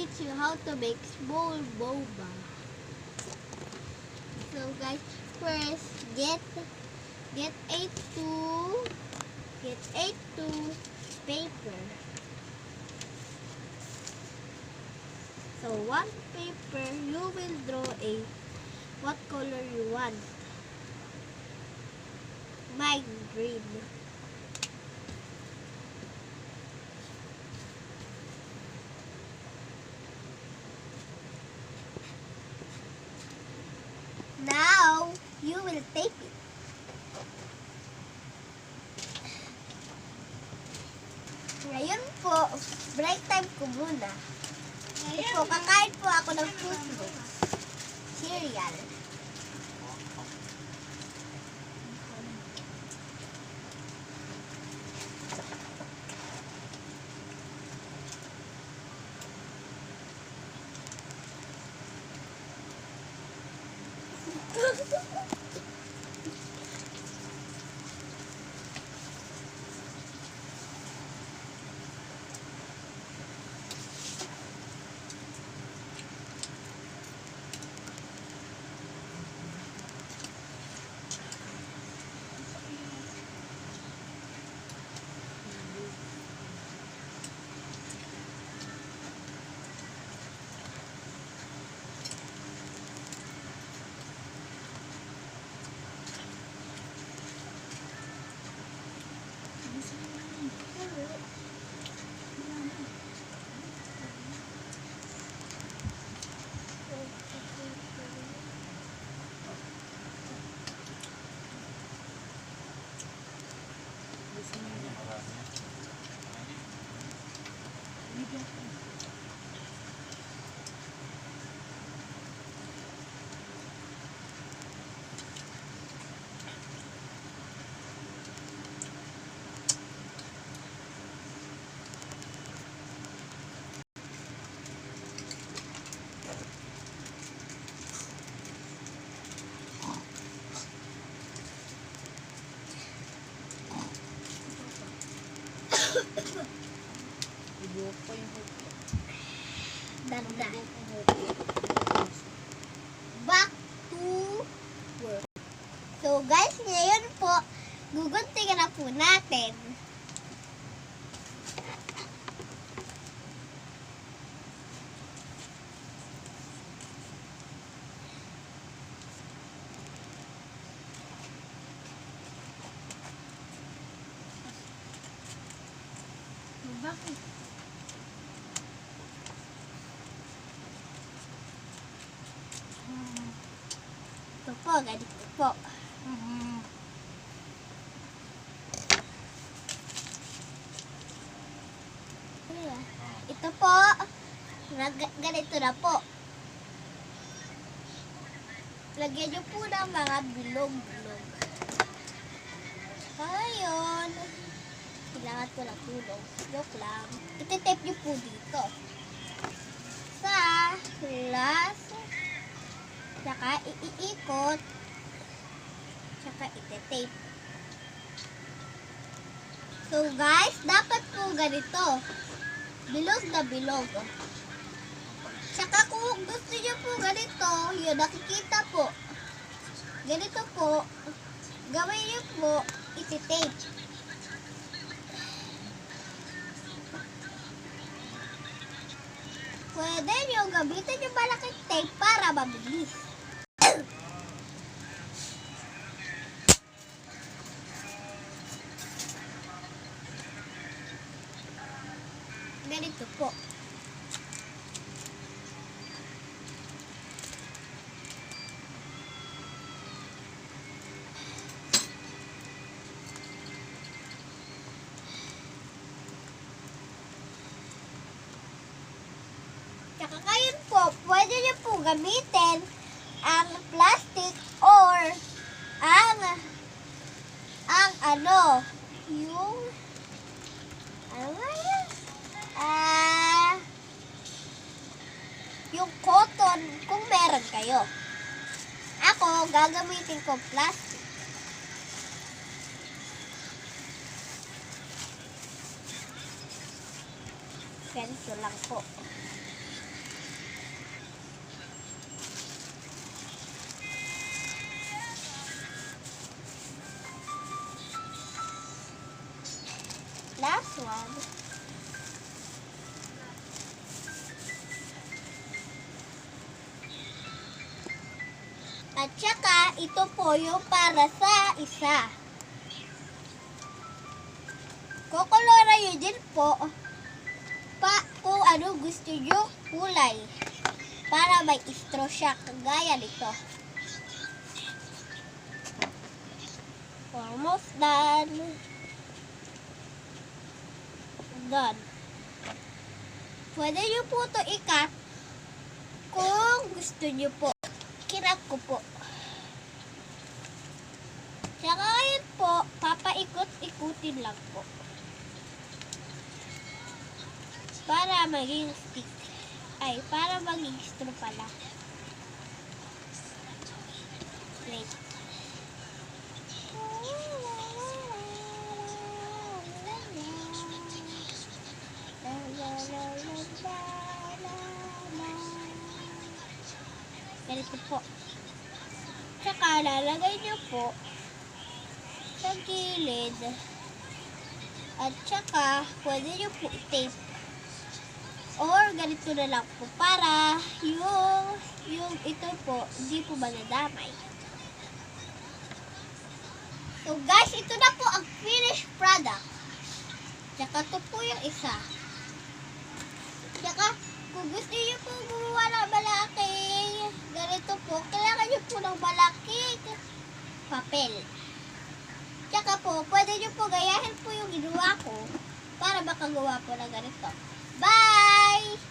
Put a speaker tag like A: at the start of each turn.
A: teach you how to make small boba. So guys, first get A2 paper. So one paper, you will draw what color you want. Mine green. Now, you will tape it. Ngayon po, break time ko muna. Ngayon po, kakain po ako ng fruit loops. Cereal. Danda. Back to work. So guys, ngayon po, guguntingin na po natin. Bakit? Ito po, ganito po. Ito po, ganito na po. Lagyan nyo po ng mga bilog-bilog. Ngayon, kailangan ko ng tulong. Joke lang. Iti-tape nyo po dito. Sa last, saka iikot, saka iti-tape. So guys, dapat po ganito. Bilog na bilog. Saka kung gusto nyo po ganito, yun, nakikita po. Ganito po, gawin nyo po, iti-tape. Pwede nyo gamitin yung malaking tape para mabilis. Ganito po. Tsaka kayo po, pwede nyo po gamitin ang plastic or ang yung yung cotton kung meron kayo. Ako, gagamitin ko plastic. Ganito lang po. At saka, ito po yung para sa isa. Kukolora nyo din po kung ano gusto nyo kulay. Para may straw siya, kagaya nito. Almost done. Done. Pwede nyo po ito i-cut kung gusto nyo po. Kinap ko po. Tsaka ngayon po, papaikot-ikutin lang po. Para maging stick. Ay, para maging straw pala. Wait. Ganito po. Tsaka lalagay nyo po sa gilid. At tsaka pwede nyo po i-tape. Or ganito na lang po para yung ito po hindi po madadamay. So guys, ito na po ang finished product. Tsaka ito po yung isa. Tsaka kung gusto nyo po gumawa ng malaking ganito po, kailangan nyo po ng malaking papel. Tsaka po, pwede nyo po gayahin po yung ginawa ko para makagawa po ng ganito. Bye!